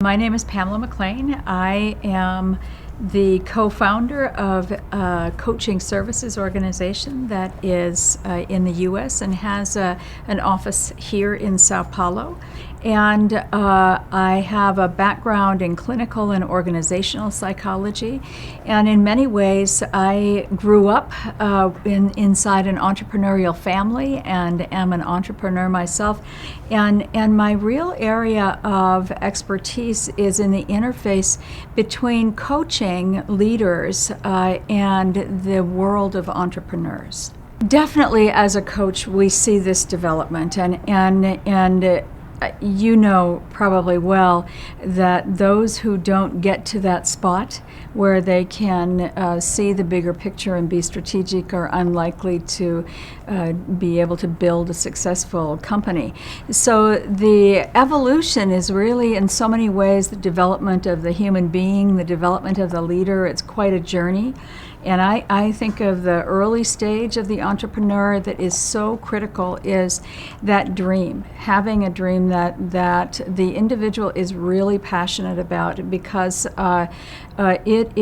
My name is Pamela McLean. I am the co-founder of a coaching services organization that is in the U.S. and has an office here in Sao Paulo. And I have a background in clinical and organizational psychology. And in many ways, I grew up inside an entrepreneurial family and am an entrepreneur myself. And my real area of expertise is in the interface between coaching leaders and the world of entrepreneurs. Definitely, as a coach, we see this development, and you know probably well that those who don't get to that spot where they can see the bigger picture and be strategic are unlikely to be able to build a successful company. So the evolution is really in so many ways the development of the human being, the development of the leader. It's quite a journey. And I think of the early stage of the entrepreneur that is so critical is that dream, having a dream that the individual is really passionate about, because it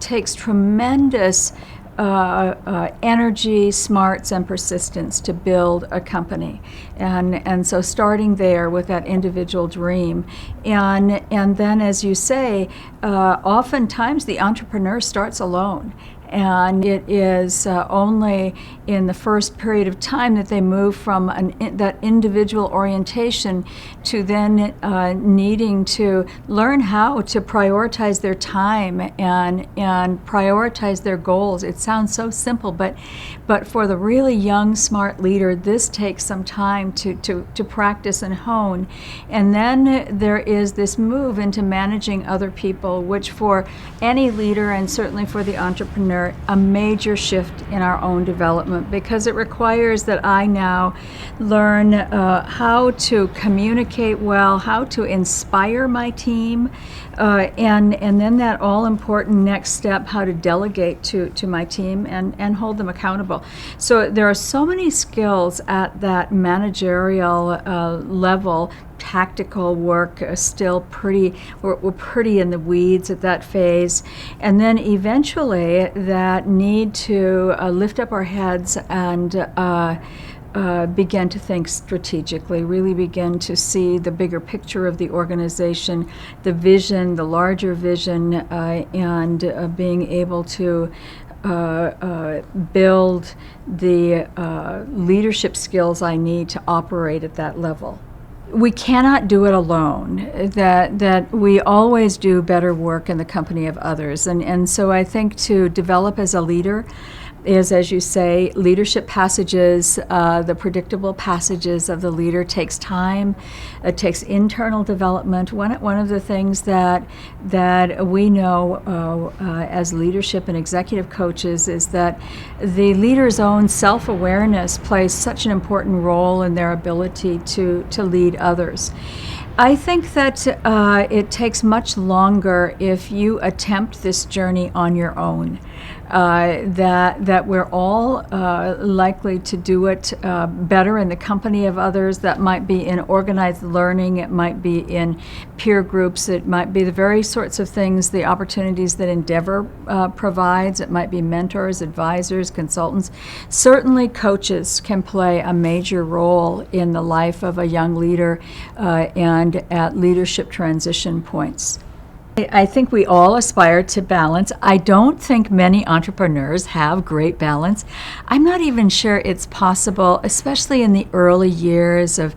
takes tremendous energy, smarts, and persistence to build a company, and so starting there with that individual dream, and then, as you say, oftentimes the entrepreneur starts alone. And it is only in the first period of time that they move from that individual orientation to then needing to learn how to prioritize their time and prioritize their goals. It sounds so simple, but for the really young, smart leader, this takes some time to practice and hone. And then there is this move into managing other people, which for any leader and certainly for the entrepreneur, a major shift in our own development, because it requires that I now learn how to communicate well, how to inspire my team, and then that all-important next step, how to delegate to my team and hold them accountable. So there are so many skills at that managerial level. Tactical work still we're pretty in the weeds at that phase, and then eventually that need to lift up our heads and begin to think strategically, really begin to see the bigger picture of the organization, the vision, the larger vision, and being able to build the leadership skills I need to operate at that level. We cannot do it alone, that we always do better work in the company of others. And so I think to develop as a leader is, as you say, leadership passages, the predictable passages of the leader takes time. It takes internal development. One of the things that we know as leadership and executive coaches is that the leader's own self-awareness plays such an important role in their ability to lead others. I think that it takes much longer if you attempt this journey on your own. That we're all likely to do it better in the company of others. That might be in organized learning, it might be in peer groups, it might be the very sorts of things, the opportunities that Endeavor provides. It might be mentors, advisors, consultants. Certainly coaches can play a major role in the life of a young leader and at leadership transition points. I think we all aspire to balance. I don't think many entrepreneurs have great balance. I'm not even sure it's possible, especially in the early years of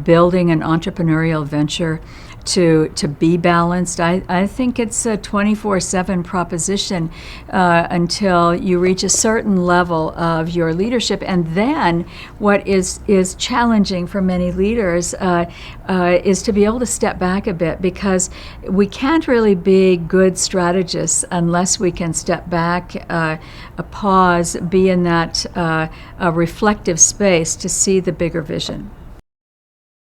building an entrepreneurial venture, to be balanced. I think it's a 24/7 proposition until you reach a certain level of your leadership. And then what is challenging for many leaders is to be able to step back a bit, because we can't really be good strategists unless we can step back, pause, be in that reflective space to see the bigger vision.